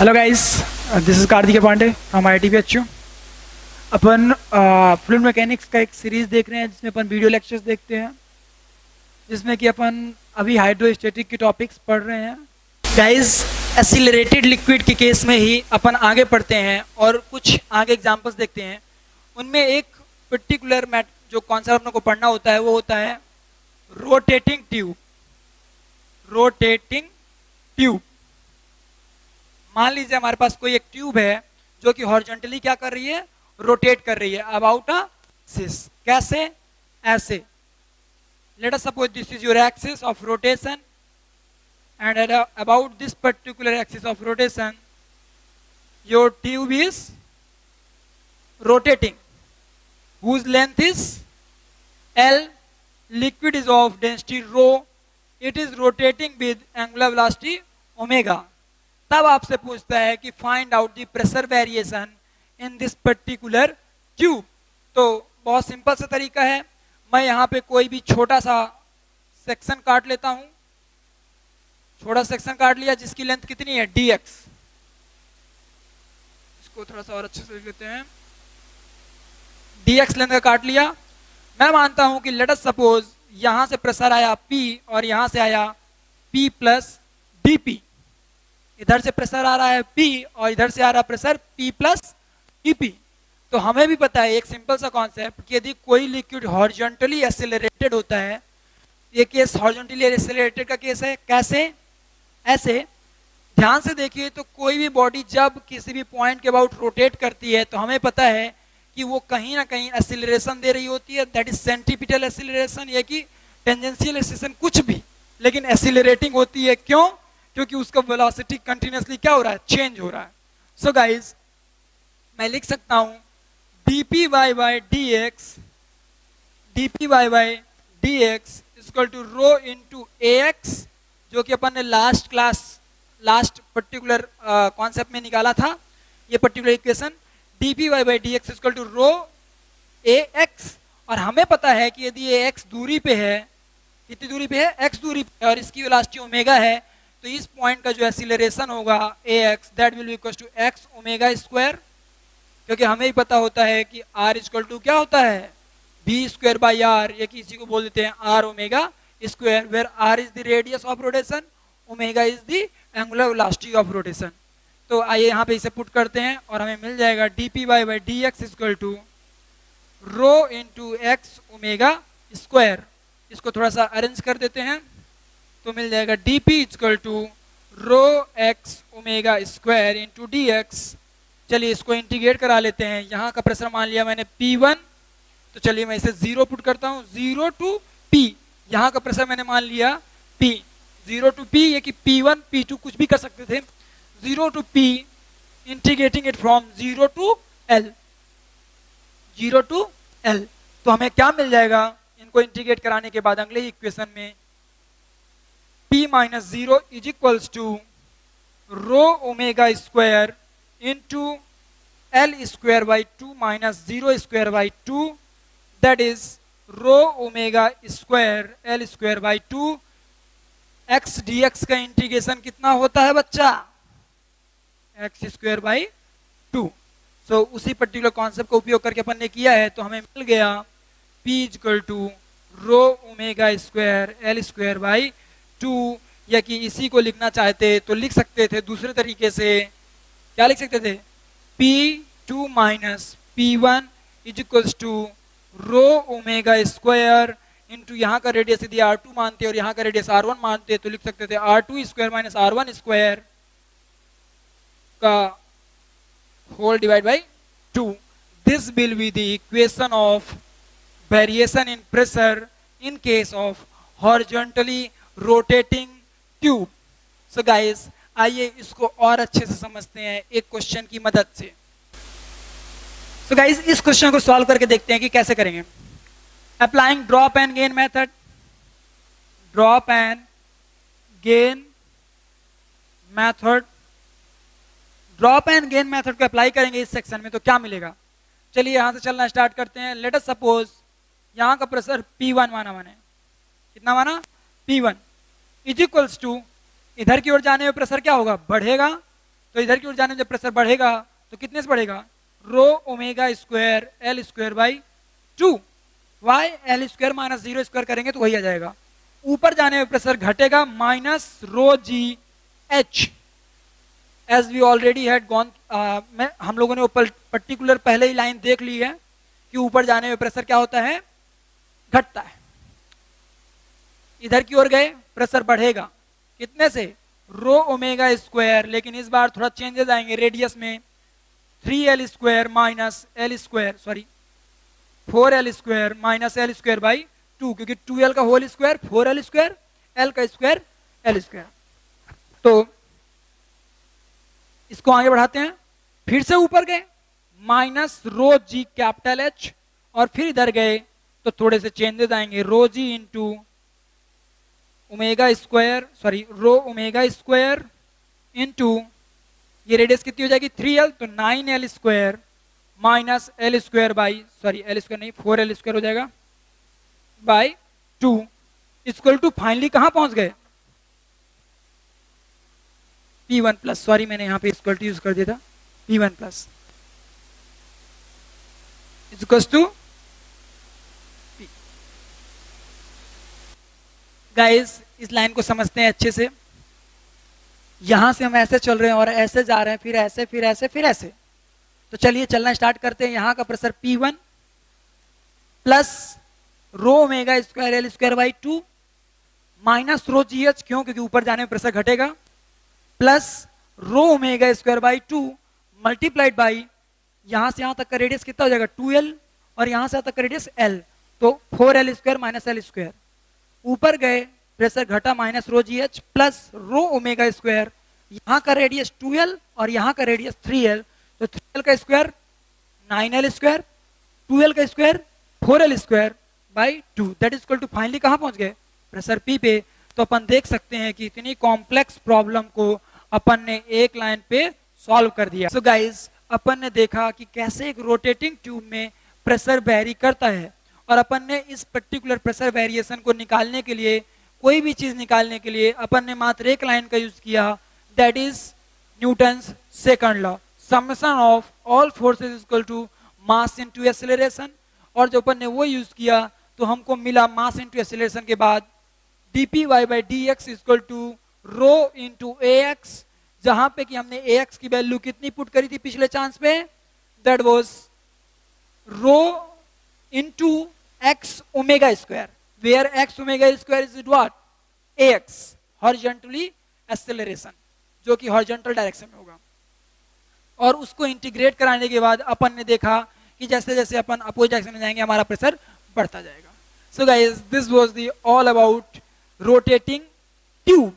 Hello guys, this is Kartik Pandey from IITBHU। अपन fluid mechanics का एक सीरीज देख रहे हैं जिसमें अपन वीडियो लेक्चर्स देखते हैं, जिसमें कि अपन अभी हाइड्रोस्टैटिक के टॉपिक्स पढ़ रहे हैं। गाइस, एसिलरेटेड लिक्विड के केस में ही अपन आगे पढ़ते हैं और कुछ आगे एग्जांपल्स देखते हैं। उनमें एक पर्टिकुलर जो कॉन्सेप्ट अपने को पढ़ना होता है वो होता है रोटेटिंग ट्यूब। रोटेटिंग ट्यूब, मान लीजिए हमारे पास कोई एक ट्यूब है जो कि हॉरिजॉन्टली क्या कर रही है, रोटेट कर रही है अबाउट अ एक्सिस। कैसे? ऐसे। Let us suppose this is your axis of rotation and about this particular axis of rotation your tube is rotating, whose length is L, liquid is of density rho, it is rotating with angular velocity omega। तब आपसे पूछता है कि find out the pressure variation in this particular tube। तो बहुत simple सा तरीका है, मैं यहाँ पे कोई भी छोटा सा सेक्शन काट लेता हूँ। छोटा सेक्शन काट लिया जिसकी लेंथ कितनी है, dx। इसको थोड़ा सा और अच्छे से लिख लेते हैं। dx लेंथ का काट लिया। मैं मानता हूं कि लेट अस सपोज यहां से प्रेशर आया P और यहां से आया P प्लस dP। इधर से प्रेशर आ रहा है P और इधर से आ रहा है प्रेशर P प्लस dP। तो हमें भी पता है एक सिंपल सा कॉन्सेप्ट कि यदि कोई लिक्विड हॉरिजॉन्टली एक्सेलरेटेड होता है, ये केस हॉरिजॉन्टली एक्सेलरेटेड का केस है। कैसे? ऐसे। ध्यान से देखिए तो कोई भी बॉडी जब किसी भी पॉइंट के अबाउट रोटेट करती है तो हमें पता है कि वो कहीं ना कहीं एक्सीलरेशन दे रही होती है, दैट इज सेंट्रीपिटल एक्सीलरेशन या कि टेंजेंशियल एक्सीलरेशन, कुछ भी, लेकिन एक्सीलरेटिंग होती है। क्यों? क्योंकि उसका वेलोसिटी कंटिन्यूअसली क्या हो रहा है, चेंज हो रहा है। सो गाइस, मैं लिख सकता हूं dpy by dx, dpy by dx equal to rho into ax, जो कि अपन ने लास्ट पर्टिकुलर कॉन्सेप्ट में निकाला था। ये particular equation dpy by dx equal to rho ax। और हमें पता है कि यदि ये x दूरी पे है, कितनी दूरी पे है, x दूरी पे, और इसकी वेलोसिटी ओमेगा है, तो इस पॉइंट का जो एक्सीलरेशन होगा ax that will be equal to x omega square. क्योंकि हमें ही पता होता है कि r इक्वल टू क्या होता है, v स्क्वायर बाई r, या किसी को बोल देते हैं r omega square, where r is the radius of rotation, omega is the angular velocity of rotation। तो आइए यहाँ पे इसे पुट करते हैं और हमें मिल जाएगा dpy by dx equal to rho into x omega square. इसको थोड़ा सा अरेंज कर देते हैं तो मिल जाएगा dp equal to rho x omega square into dx। चलिए इसको इंटीग्रेट करा लेते हैं। यहाँ का प्रेशर मान लिया मैंने P1, तो चलिए मैं इसे 0 पुट करता हूँ, 0 टू P। यहाँ का प्रेशर मैंने मान लिया P, 0 टू P, ये कि P1 P2 कुछ भी कर सकते थे। 0 to P, integrating it from 0 to L, 0 to L। तो हमें क्या मिल जाएगा इनको इंटीग्रेट कराने के बाद अगले इक्वेशन में, P minus 0 is equals to rho omega square into L square by 2 minus 0 square by 2, that is rho omega square L square by 2। x dx का इंटीग्रेशन कितना होता है बच्चा, x स्क्वायर बाई 2। सो उसी पर्टिकुलर कॉन्सेप्ट का उपयोग करके अपन ने किया है, तो हमें मिल गया p equal to rho omega square L square by 2। या कि इसी को लिखना चाहते तो लिख सकते थे दूसरे तरीके से। क्या लिख सकते थे, P2 minus P1 is equals to rho omega square into यहाँ का रेडियस यदि R2 मानते और यहाँ का रेडियस R1 मानते तो लिख सकते थे R2 square minus R1 square का whole divide by 2। This will be the equation of variation in pressure in case of horizontally rotating tube. So guys, आइए इसको और अच्छे से समझते हैं एक क्वेश्चन की मदद से। तो गाइस, इस क्वेश्चन को सॉल्व करके देखते हैं कि कैसे करेंगे। Applying drop and gain method, drop and gain method, drop and gain method को अप्लाई करेंगे इस सेक्शन में तो क्या मिलेगा। चलिए यहां से चलना स्टार्ट करते हैं। लेट अस सपोज यहां का प्रेशर P1 माना मैंने, कितना माना, P1 इज इक्वल्स टू, इधर की ओर जाने में प्रेशर क्या होगा, बढ़ेगा, तो इधर की ओर जाने में जब प्रेशर बढ़ेगा तो कितने से बढ़ेगा, rho omega square L square by 2। Y L square minus 0 square करेंगे तो वही आ जाएगा। ऊपर जाने में प्रेशर घटेगा minus rho g h. As we already had gone, हम लोगों ने ऊपर पर्टिकुलर पहले ही लाइन देख ली है कि ऊपर जाने में प्रेशर क्या होता है, घटता है। इधर की ओर गए प्रेशर बढ़ेगा कितने से, रो ओमेगा स्क्वायर, लेकिन इस बार थोड़ा चेंजेस आएंगे रेडियस में, 3l square minus L square, sorry 4l square minus L square by 2, क्योंकि 2l का whole square 4l square, l का स्क्वायर l स्क्वायर। तो इसको आगे बढ़ाते हैं, फिर से ऊपर गए minus rho G capital H, और फिर इधर गए तो थोड़े से चेंजेस आएंगे, rho G into omega square, sorry rho omega square into ये रेडियस कितनी हो जाएगी 3l, तो 9l square minus L square by, sorry L square नहीं 4l स्क्वायर हो जाएगा बाई 2 इक्वल टू फाइनली कहां पहुंच गए, P1 प्लस, सॉरी मैंने यहां पे इक्वल टू यूज कर दिया था, P1 plus equal to P। Guys इस लाइन को समझते हैं अच्छे से, यहां से हम ऐसे चल रहे हैं और ऐसे जा रहे हैं, फिर ऐसे फिर ऐसे फिर ऐसे, तो चलिए चलना स्टार्ट करते हैं। यहां का pressure P1 plus row omega square L square by 2 minus rho g H, क्यों, क्योंकि ऊपर जाने में प्रेशर घटेगा, plus row omega square by 2 multiplied by यहां से यहां तक का रेडियस कितना हो जाएगा 2l, और यहां से यहां तक का रेडियस l, तो 4l square minus L square. ऊपर गए प्रेशर घटा minus rho g H plus रो ओमेगा स्क्वायर, यहां का रेडियस 2l और यहां का रेडियस 3l, तो 3l का स्क्वायर 9l स्क्वायर, 2l का square 4l square by 2, that is equal to finally कहां पहुंच गए, प्रेशर P पे। तो अपन देख सकते हैं कि इतनी कॉम्प्लेक्स प्रॉब्लम को अपन ने एक लाइन पे सॉल्व कर दिया। सो गाइस अपन ने देखा कि कैसे एक रोटेटिंग ट्यूब में प्रेशर वेरी करता है, और अपन ने इस पर्टिकुलर प्रेशर वेरिएशन को निकालने के लिए, कोई भी चीज निकालने के लिए अपन ने मात्र एक लाइन का यूज किया, that is Newton's second law, summation of all forces is equal to mass into acceleration. और जो अपन ने वो यूज किया तो हमको मिला मास इनटू एक्सेलरेशन के बाद dpy by dx equal to rho into ax, जहां पे कि हमने ax की वैल्यू कितनी पुट करी थी पिछले चांस पे, that was rho into x omega square, where x omega square is what, ax horizontally acceleration, जो कि हॉरिजॉन्टल डायरेक्शन में होगा। और उसको इंटीग्रेट कराने के बाद अपन ने देखा कि जैसे जैसे अपन अपोजिट डायरेक्शन में जाएंगे हमारा प्रेशर बढ़ता जाएगा। So guys this was the all about rotating tube.